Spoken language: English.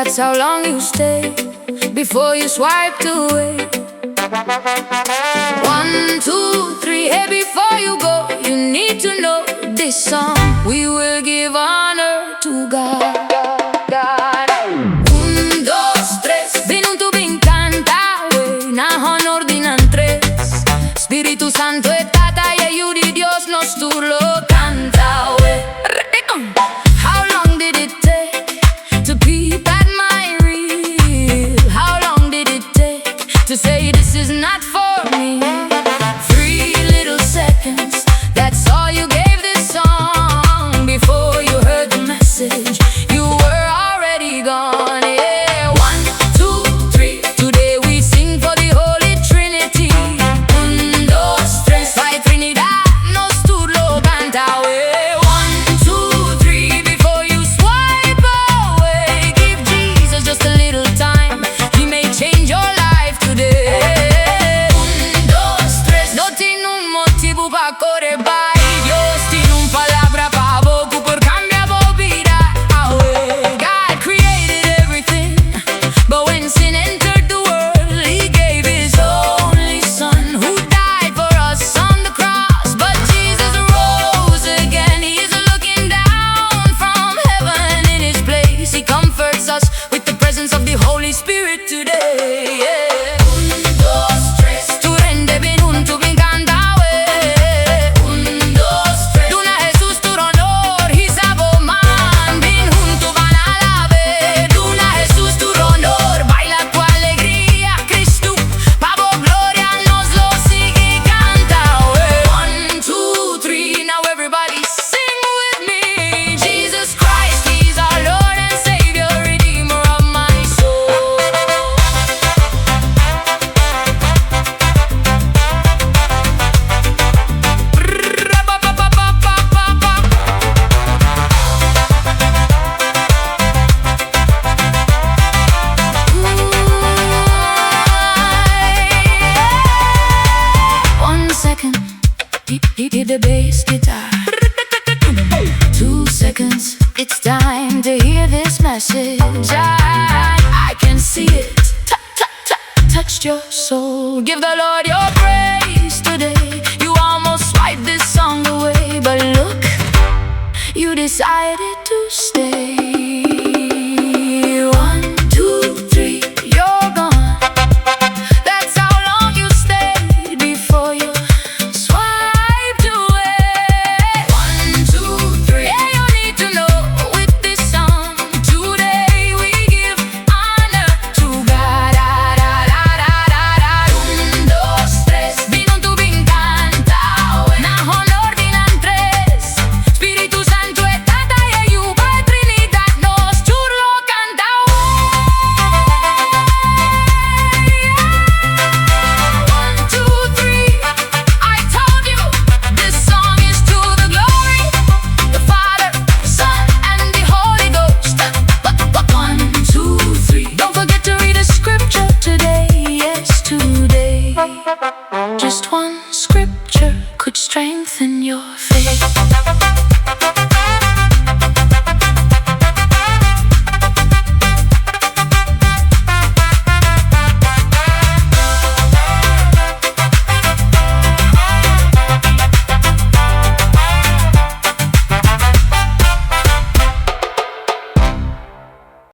That's how long you stay before you swiped away. 1, 2, 3, hey, before you go, you need to know this song. We will give honor to God. Un, dos, tres, vin tu bin canta, we, na honor dinan tres. Spiritu Santo e tata, e aiuti Dios nos tu lo canta, we. How long did it take to peep at my reel? How long did it take to say this is not for me? 3 little seconds, that's all you gave this song. Before you heard the message, you were already gone. Yeah, 1, 2, 3, today we sing for the Holy Trinity. Un, dos, tres, by Trinidad, nos tu lo canta. Yeah, 1, 2, 3, before you swipe away, give Jesus just a little time. He may change your life today. Un, dos, tres, no tiene un motivo pa' correr by. Dios tiene un palabra pa' boku por cambia vida. God created everything, but when sin entered the world, He gave His only Son, who died for us on the cross. But Jesus rose again. He is looking down from heaven in His place. He comforts us with the presence of the Holy Spirit today. Yeah. Un, dos, tres, tu rende bien junto bien canta, we. Un, dos, tres, duna Jesús tu honor, hisabo man, bien junto van a la vez. Duna Jesús tu honor, baila tu alegría, Cristo, pavo gloria nos lo sigue canta, we. 1, 2, 3, now everybody sing with me. Jesus Christ, He's our Lord and Savior, Redeemer of my soul. 1 second, hit the bass guitar. 2 seconds, it's time to hear this message. I can see it, touched your soul. Give the Lord your praise today. You almost swiped this song away, but look, you decided to stay. 1, 2, 3, you're gone. That's how long you stayed before you swiped away. 1, 2, 3, yeah, you need to know with this song today we give honor to God. Un, dos, tres, vino tu bin canta, we. Na honor dinan tres. Spiritu Santo e tata, e aiuba Trinidad nos churlo canta, we. 1, 2, 3, I told you this song is to the glory, the Father, Son, and the Holy Ghost. But 1, 2, 3, don't forget to read a scripture today. Yes, today. Just one scripture could strengthen your faith.